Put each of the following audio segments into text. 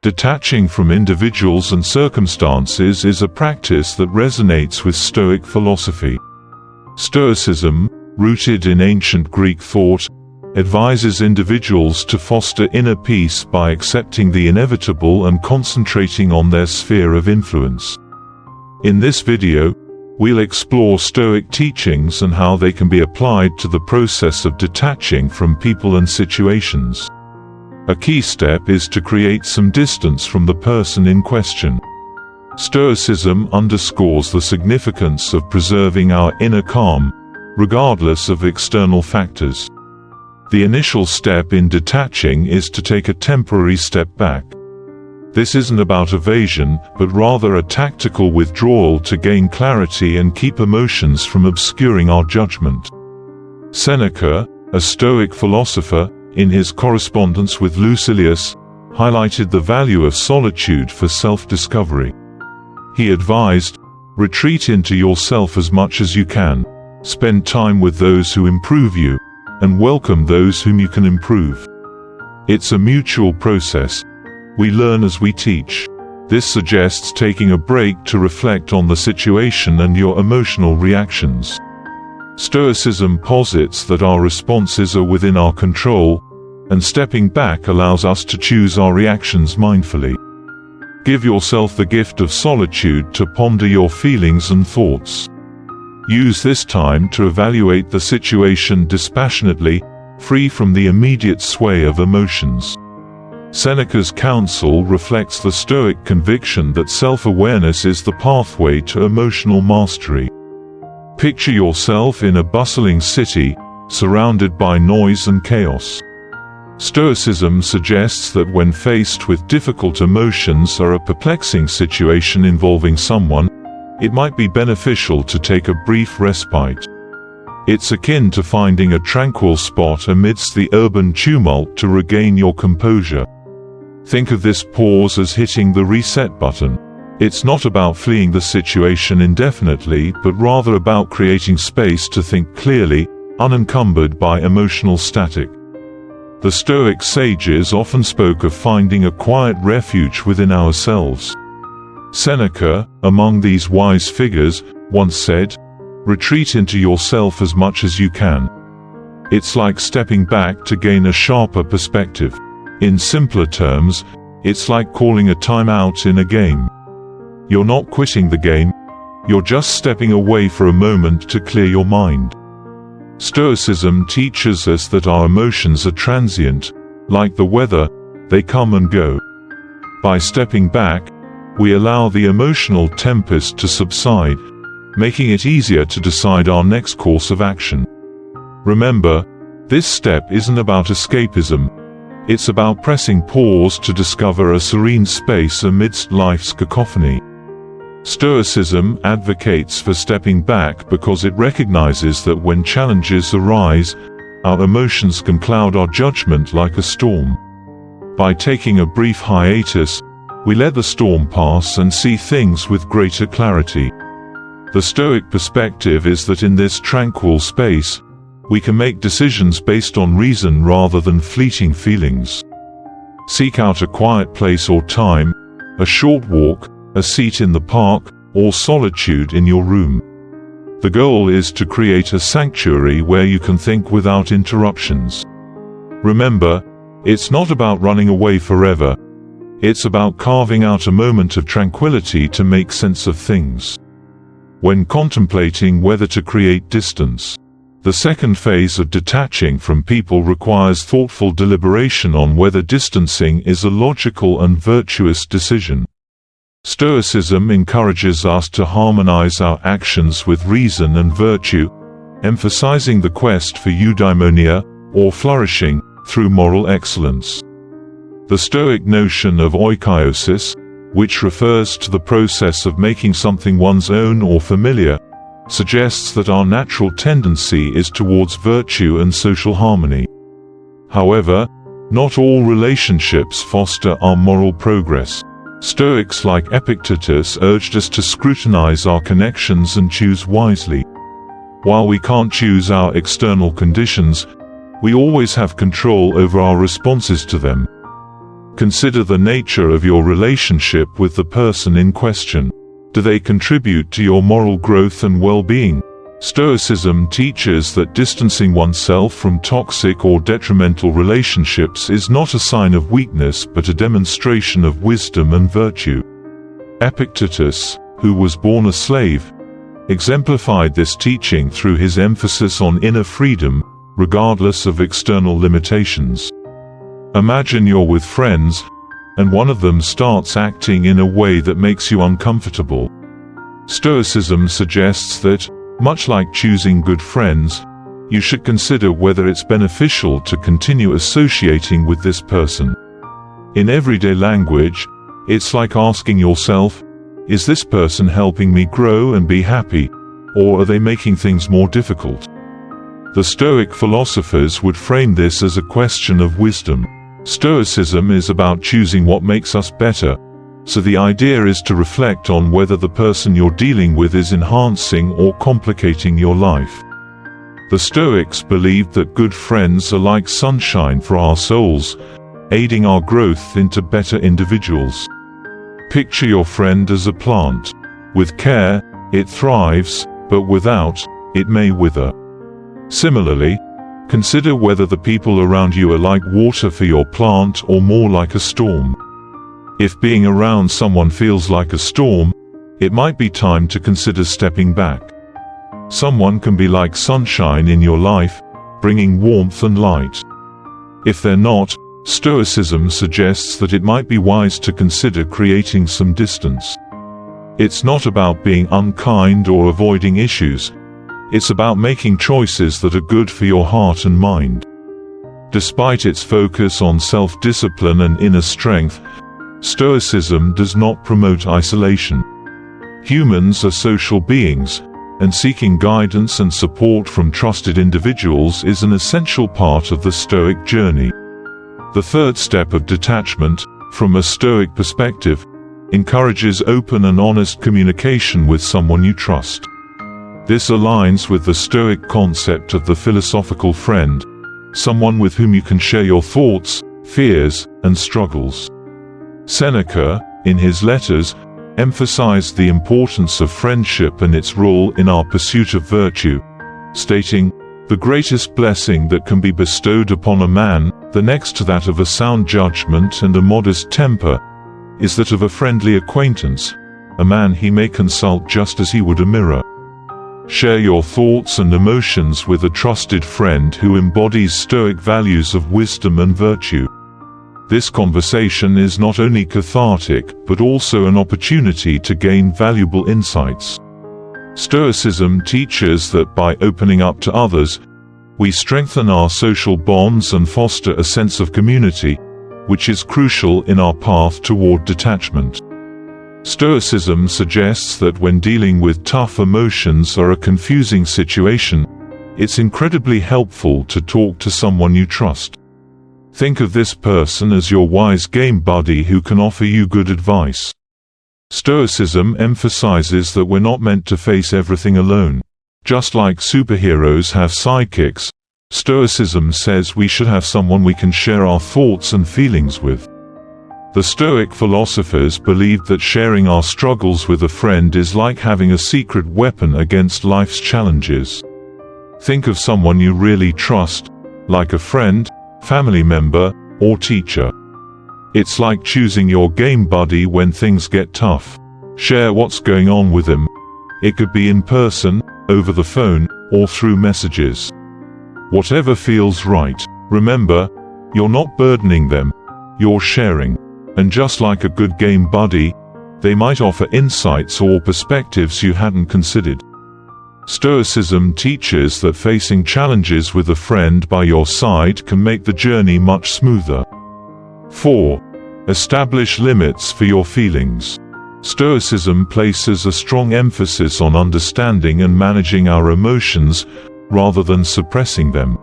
Detaching from individuals and circumstances is a practice that resonates with Stoic philosophy. Stoicism, rooted in ancient Greek thought, advises individuals to foster inner peace by accepting the inevitable and concentrating on their sphere of influence. In this video, we'll explore Stoic teachings and how they can be applied to the process of detaching from people and situations. A key step is to create some distance from the person in question. Stoicism underscores the significance of preserving our inner calm, regardless of external factors. The initial step in detaching is to take a temporary step back. This isn't about evasion, but rather a tactical withdrawal to gain clarity and keep emotions from obscuring our judgment. Seneca, a Stoic philosopher, in his correspondence with Lucilius, highlighted the value of solitude for self-discovery. He advised, "Retreat into yourself as much as you can, spend time with those who improve you, and welcome those whom you can improve." It's a mutual process. We learn as we teach. This suggests taking a break to reflect on the situation and your emotional reactions. Stoicism posits that our responses are within our control, and stepping back allows us to choose our reactions mindfully. Give yourself the gift of solitude to ponder your feelings and thoughts. Use this time to evaluate the situation dispassionately, free from the immediate sway of emotions. Seneca's counsel reflects the Stoic conviction that self-awareness is the pathway to emotional mastery. Picture yourself in a bustling city, surrounded by noise and chaos. Stoicism suggests that when faced with difficult emotions or a perplexing situation involving someone, it might be beneficial to take a brief respite. It's akin to finding a tranquil spot amidst the urban tumult to regain your composure. Think of this pause as hitting the reset button. It's not about fleeing the situation indefinitely, but rather about creating space to think clearly, unencumbered by emotional static. The Stoic sages often spoke of finding a quiet refuge within ourselves. Seneca, among these wise figures, once said, "Retreat into yourself as much as you can." It's like stepping back to gain a sharper perspective. In simpler terms, it's like calling a timeout in a game. You're not quitting the game, you're just stepping away for a moment to clear your mind. Stoicism teaches us that our emotions are transient, like the weather, they come and go. By stepping back, we allow the emotional tempest to subside, making it easier to decide our next course of action. Remember, this step isn't about escapism, it's about pressing pause to discover a serene space amidst life's cacophony. Stoicism advocates for stepping back because it recognizes that when challenges arise, our emotions can cloud our judgment like a storm. By taking a brief hiatus, we let the storm pass and see things with greater clarity. The Stoic perspective is that in this tranquil space, we can make decisions based on reason rather than fleeting feelings. Seek out a quiet place or time, a short walk, a seat in the park, or solitude in your room. The goal is to create a sanctuary where you can think without interruptions. Remember, it's not about running away forever. It's about carving out a moment of tranquility to make sense of things. When contemplating whether to create distance, the second phase of detaching from people requires thoughtful deliberation on whether distancing is a logical and virtuous decision. Stoicism encourages us to harmonize our actions with reason and virtue, emphasizing the quest for eudaimonia, or flourishing, through moral excellence. The Stoic notion of oikiosis, which refers to the process of making something one's own or familiar, suggests that our natural tendency is towards virtue and social harmony. However, not all relationships foster our moral progress. Stoics like Epictetus urged us to scrutinize our connections and choose wisely. While we can't choose our external conditions, we always have control over our responses to them. Consider the nature of your relationship with the person in question. Do they contribute to your moral growth and well-being? Stoicism teaches that distancing oneself from toxic or detrimental relationships is not a sign of weakness but a demonstration of wisdom and virtue. Epictetus, who was born a slave, exemplified this teaching through his emphasis on inner freedom, regardless of external limitations. Imagine you're with friends, and one of them starts acting in a way that makes you uncomfortable. Stoicism suggests that, much like choosing good friends, you should consider whether it's beneficial to continue associating with this person. In everyday language, it's like asking yourself, is this person helping me grow and be happy, or are they making things more difficult? The Stoic philosophers would frame this as a question of wisdom. Stoicism is about choosing what makes us better, so the idea is to reflect on whether the person you're dealing with is enhancing or complicating your life. The Stoics believed that good friends are like sunshine for our souls, aiding our growth into better individuals. Picture your friend as a plant. With care, it thrives, but without, it may wither. Similarly, consider whether the people around you are like water for your plant or more like a storm. If being around someone feels like a storm, it might be time to consider stepping back. Someone can be like sunshine in your life, bringing warmth and light. If they're not, Stoicism suggests that it might be wise to consider creating some distance. It's not about being unkind or avoiding issues. It's about making choices that are good for your heart and mind. Despite its focus on self-discipline and inner strength, Stoicism does not promote isolation. Humans are social beings, and seeking guidance and support from trusted individuals is an essential part of the Stoic journey. The third step of detachment, from a Stoic perspective, encourages open and honest communication with someone you trust. This aligns with the Stoic concept of the philosophical friend, someone with whom you can share your thoughts, fears, and struggles. Seneca, in his letters, emphasized the importance of friendship and its role in our pursuit of virtue, stating, "The greatest blessing that can be bestowed upon a man, the next to that of a sound judgment and a modest temper, is that of a friendly acquaintance, a man he may consult just as he would a mirror." Share your thoughts and emotions with a trusted friend who embodies Stoic values of wisdom and virtue. This conversation is not only cathartic but also an opportunity to gain valuable insights. Stoicism teaches that by opening up to others, we strengthen our social bonds and foster a sense of community, which is crucial in our path toward detachment. Stoicism suggests that when dealing with tough emotions or a confusing situation, it's incredibly helpful to talk to someone you trust. Think of this person as your wise game buddy who can offer you good advice. Stoicism emphasizes that we're not meant to face everything alone. Just like superheroes have sidekicks, Stoicism says we should have someone we can share our thoughts and feelings with. The Stoic philosophers believed that sharing our struggles with a friend is like having a secret weapon against life's challenges. Think of someone you really trust, like a friend, family member, or teacher. It's like choosing your game buddy when things get tough. Share what's going on with him. It could be in person, over the phone, or through messages. Whatever feels right. Remember, you're not burdening them, you're sharing. And just like a good game buddy, they might offer insights or perspectives you hadn't considered. Stoicism teaches that facing challenges with a friend by your side can make the journey much smoother. 4. Establish limits for your feelings. Stoicism places a strong emphasis on understanding and managing our emotions, rather than suppressing them.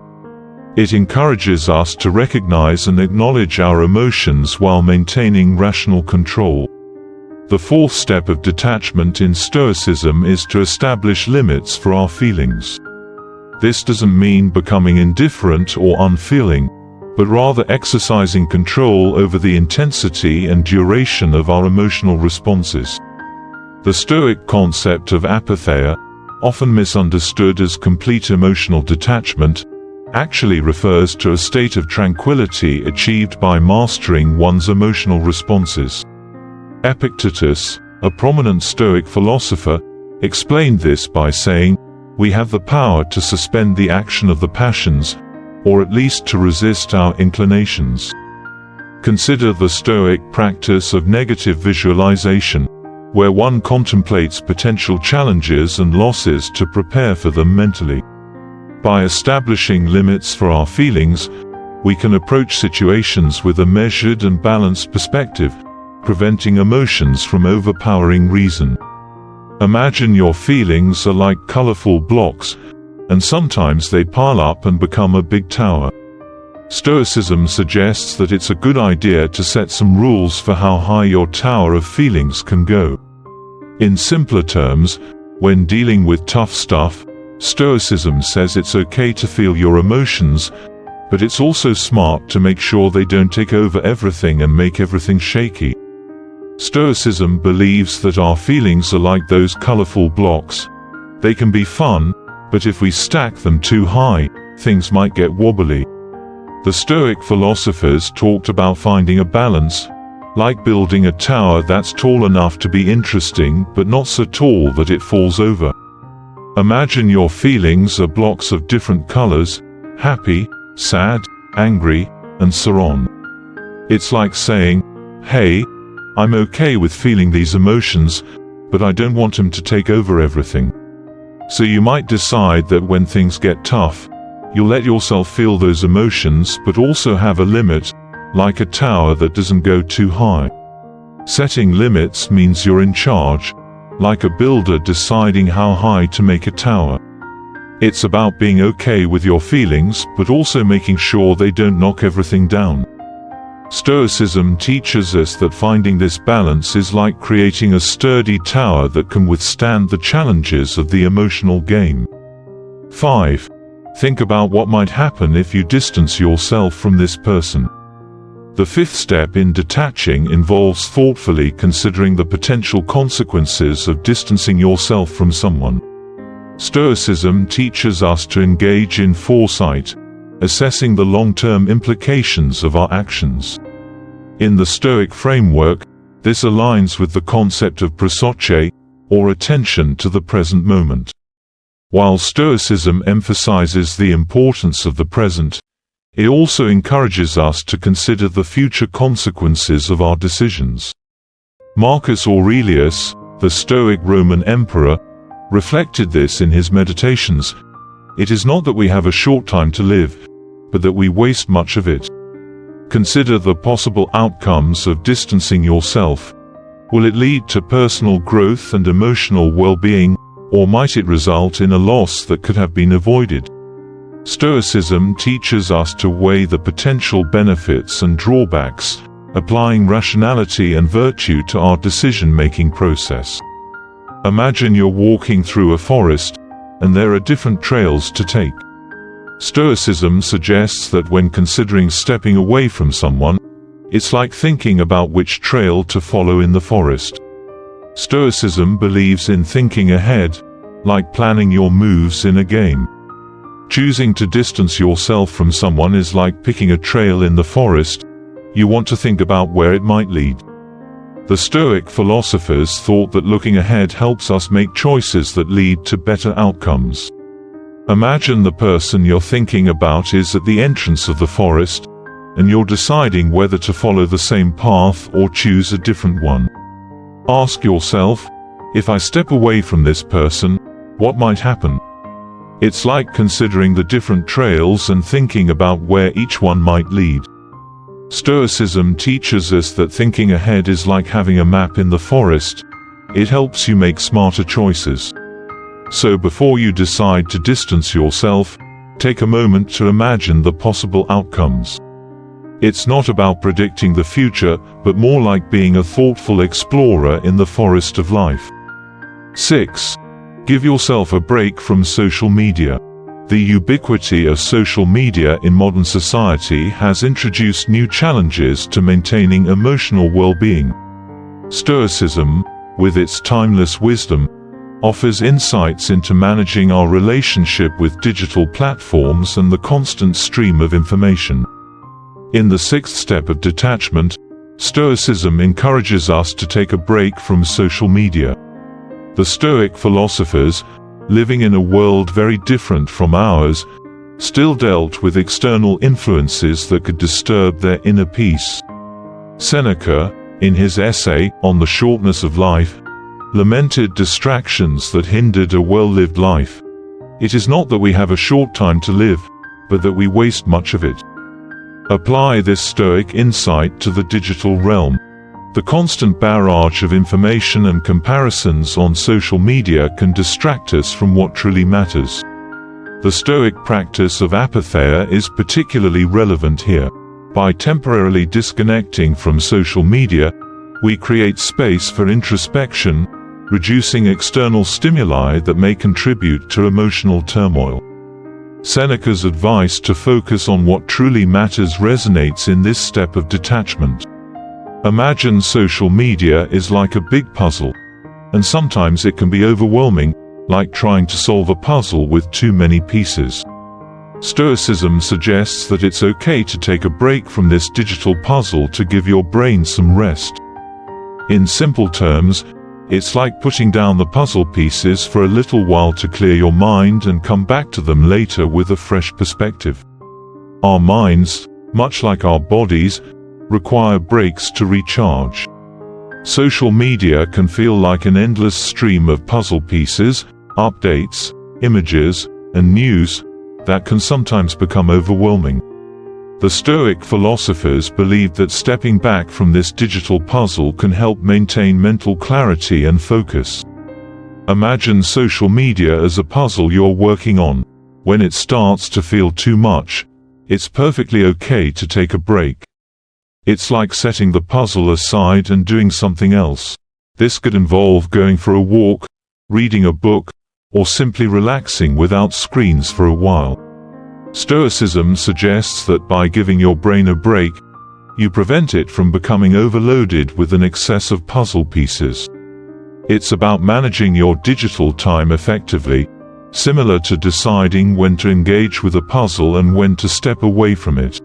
It encourages us to recognize and acknowledge our emotions while maintaining rational control. The fourth step of detachment in Stoicism is to establish limits for our feelings. This doesn't mean becoming indifferent or unfeeling. but rather exercising control over the intensity and duration of our emotional responses. The Stoic concept of apatheia, often misunderstood as complete emotional detachment, actually refers to a state of tranquility achieved by mastering one's emotional responses. Epictetus, a prominent Stoic philosopher, explained this by saying, "We have the power to suspend the action of the passions, or at least to resist our inclinations." Consider the Stoic practice of negative visualization, where one contemplates potential challenges and losses to prepare for them mentally. By establishing limits for our feelings, we can approach situations with a measured and balanced perspective, preventing emotions from overpowering reason. Imagine your feelings are like colorful blocks, and sometimes they pile up and become a big tower. Stoicism suggests that it's a good idea to set some rules for how high your tower of feelings can go. In simpler terms, when dealing with tough stuff, Stoicism says it's okay to feel your emotions, but it's also smart to make sure they don't take over everything and make everything shaky. Stoicism believes that our feelings are like those colorful blocks. They can be fun, but if we stack them too high, things might get wobbly. The Stoic philosophers talked about finding a balance, like building a tower that's tall enough to be interesting but not so tall that it falls over. Imagine your feelings are blocks of different colors: happy, sad, angry, and so on. It's like saying, "Hey, I'm okay with feeling these emotions, but I don't want them to take over everything." So you might decide that when things get tough, you'll let yourself feel those emotions but also have a limit, like a tower that doesn't go too high. Setting limits means you're in charge, like a builder deciding how high to make a tower. It's about being okay with your feelings but also making sure they don't knock everything down. Stoicism teaches us that finding this balance is like creating a sturdy tower that can withstand the challenges of the emotional game. 5. Think about what might happen if you distance yourself from this person. The fifth step in detaching involves thoughtfully considering the potential consequences of distancing yourself from someone. Stoicism teaches us to engage in foresight, assessing the long-term implications of our actions. In the Stoic framework, this aligns with the concept of prosoche, or attention to the present moment. While Stoicism emphasizes the importance of the present, it also encourages us to consider the future consequences of our decisions. Marcus Aurelius, the Stoic Roman emperor, reflected this in his Meditations. "It is not that we have a short time to live, but that we waste much of it." Consider the possible outcomes of distancing yourself. Will it lead to personal growth and emotional well-being, or might it result in a loss that could have been avoided? Stoicism teaches us to weigh the potential benefits and drawbacks, applying rationality and virtue to our decision-making process. Imagine you're walking through a forest, and there are different trails to take. Stoicism suggests that when considering stepping away from someone, it's like thinking about which trail to follow in the forest. Stoicism believes in thinking ahead, like planning your moves in a game. Choosing to distance yourself from someone is like picking a trail in the forest. You want to think about where it might lead. The Stoic philosophers thought that looking ahead helps us make choices that lead to better outcomes. Imagine the person you're thinking about is at the entrance of the forest, and you're deciding whether to follow the same path or choose a different one. Ask yourself, if I step away from this person, what might happen? It's like considering the different trails and thinking about where each one might lead. Stoicism teaches us that thinking ahead is like having a map in the forest. It helps you make smarter choices. So before you decide to distance yourself, take a moment to imagine the possible outcomes. It's not about predicting the future, but more like being a thoughtful explorer in the forest of life. 6. Give yourself a break from social media. The ubiquity of social media in modern society has introduced new challenges to maintaining emotional well-being. Stoicism, with its timeless wisdom, offers insights into managing our relationship with digital platforms and the constant stream of information. In the sixth step of detachment, Stoicism encourages us to take a break from social media. The Stoic philosophers, living in a world very different from ours, still dealt with external influences that could disturb their inner peace. Seneca, in his essay on the shortness of life, lamented distractions that hindered a well-lived life. It is not that we have a short time to live, but that we waste much of it. Apply this Stoic insight to the digital realm. The constant barrage of information and comparisons on social media can distract us from what truly matters. The Stoic practice of apatheia is particularly relevant here. By temporarily disconnecting from social media, we create space for introspection, reducing external stimuli that may contribute to emotional turmoil. Seneca's advice to focus on what truly matters resonates in this step of detachment. Imagine social media is like a big puzzle, and sometimes it can be overwhelming, like trying to solve a puzzle with too many pieces. Stoicism suggests that it's okay to take a break from this digital puzzle to give your brain some rest. In simple terms, it's like putting down the puzzle pieces for a little while to clear your mind and come back to them later with a fresh perspective. Our minds, much like our bodies, require breaks to recharge. Social media can feel like an endless stream of puzzle pieces, updates, images, and news that can sometimes become overwhelming. The Stoic philosophers believed that stepping back from this digital puzzle can help maintain mental clarity and focus. Imagine social media as a puzzle you're working on. When it starts to feel too much, it's perfectly okay to take a break. It's like setting the puzzle aside and doing something else. This could involve going for a walk, reading a book, or simply relaxing without screens for a while. Stoicism suggests that by giving your brain a break, you prevent it from becoming overloaded with an excess of puzzle pieces. It's about managing your digital time effectively, similar to deciding when to engage with a puzzle and when to step away from it.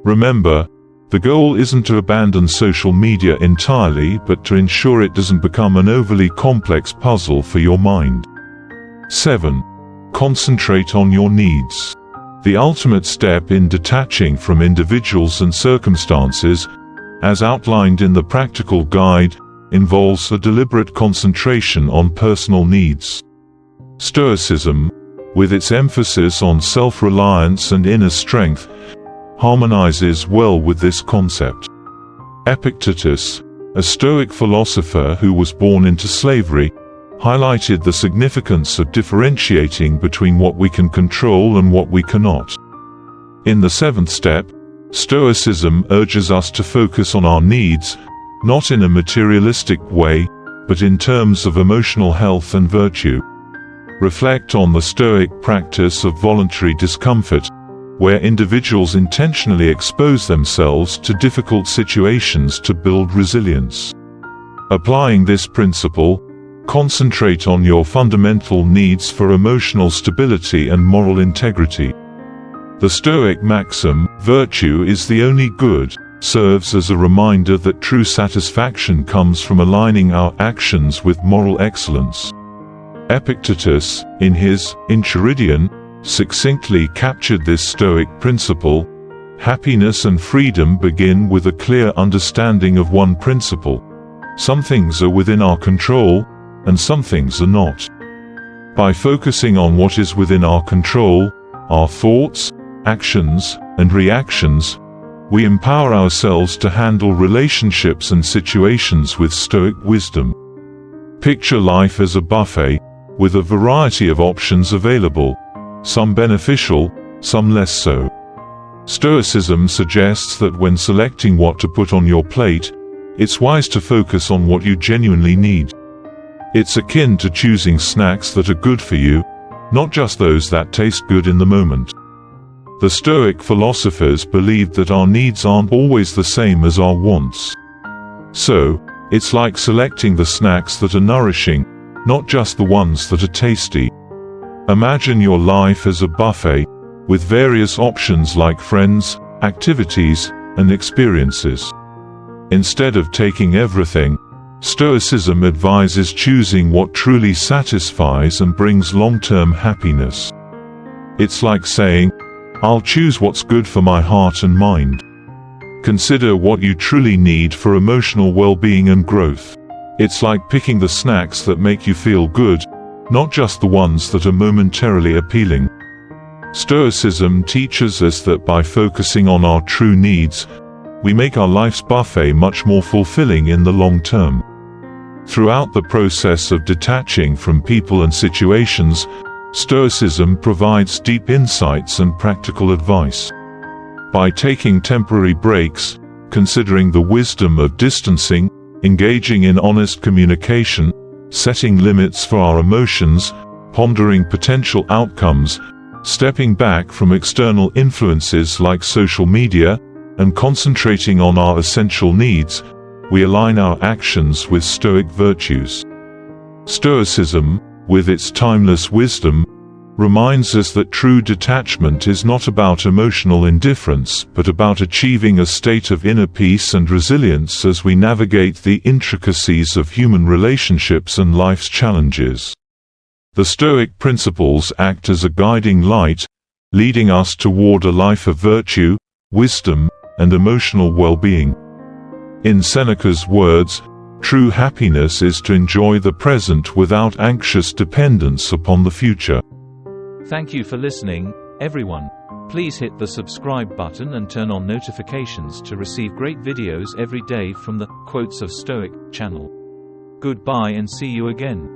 Remember, the goal isn't to abandon social media entirely, but to ensure it doesn't become an overly complex puzzle for your mind. 7. Concentrate on your needs. The ultimate step in detaching from individuals and circumstances, as outlined in the practical guide, involves a deliberate concentration on personal needs. Stoicism, with its emphasis on self-reliance and inner strength, harmonizes well with this concept. Epictetus, a Stoic philosopher who was born into slavery, highlighted the significance of differentiating between what we can control and what we cannot. In the seventh step, Stoicism urges us to focus on our needs, not in a materialistic way, but in terms of emotional health and virtue. Reflect on the Stoic practice of voluntary discomfort, where individuals intentionally expose themselves to difficult situations to build resilience. Applying this principle, concentrate on your fundamental needs for emotional stability and moral integrity. The Stoic maxim, "Virtue is the only good," serves as a reminder that true satisfaction comes from aligning our actions with moral excellence. Epictetus, in his Enchiridion, succinctly captured this Stoic principle: happiness and freedom begin with a clear understanding of one principle. Some things are within our control, and some things are not. By focusing on what is within our control, our thoughts, actions, and reactions, we empower ourselves to handle relationships and situations with Stoic wisdom. Picture life as a buffet, with a variety of options available, some beneficial, some less so. Stoicism suggests that when selecting what to put on your plate, it's wise to focus on what you genuinely need. It's akin to choosing snacks that are good for you, not just those that taste good in the moment. The Stoic philosophers believed that our needs aren't always the same as our wants. So, it's like selecting the snacks that are nourishing, not just the ones that are tasty. Imagine your life as a buffet, with various options like friends, activities, and experiences. Instead of taking everything, Stoicism advises choosing what truly satisfies and brings long-term happiness. It's like saying, "I'll choose what's good for my heart and mind." Consider what you truly need for emotional well-being and growth. It's like picking the snacks that make you feel good, not just the ones that are momentarily appealing. Stoicism teaches us that by focusing on our true needs, we make our life's buffet much more fulfilling in the long term. Throughout the process of detaching from people and situations, Stoicism provides deep insights and practical advice. By taking temporary breaks, considering the wisdom of distancing, engaging in honest communication, setting limits for our emotions, pondering potential outcomes, stepping back from external influences like social media, and concentrating on our essential needs, we align our actions with Stoic virtues. Stoicism, with its timeless wisdom, reminds us that true detachment is not about emotional indifference, but about achieving a state of inner peace and resilience as we navigate the intricacies of human relationships and life's challenges. The Stoic principles act as a guiding light, leading us toward a life of virtue, wisdom, and emotional well-being. In Seneca's words, true happiness is to enjoy the present without anxious dependence upon the future. Thank you for listening, everyone. Please hit the subscribe button and turn on notifications to receive great videos every day from the Quotes of Stoic channel. Goodbye and see you again.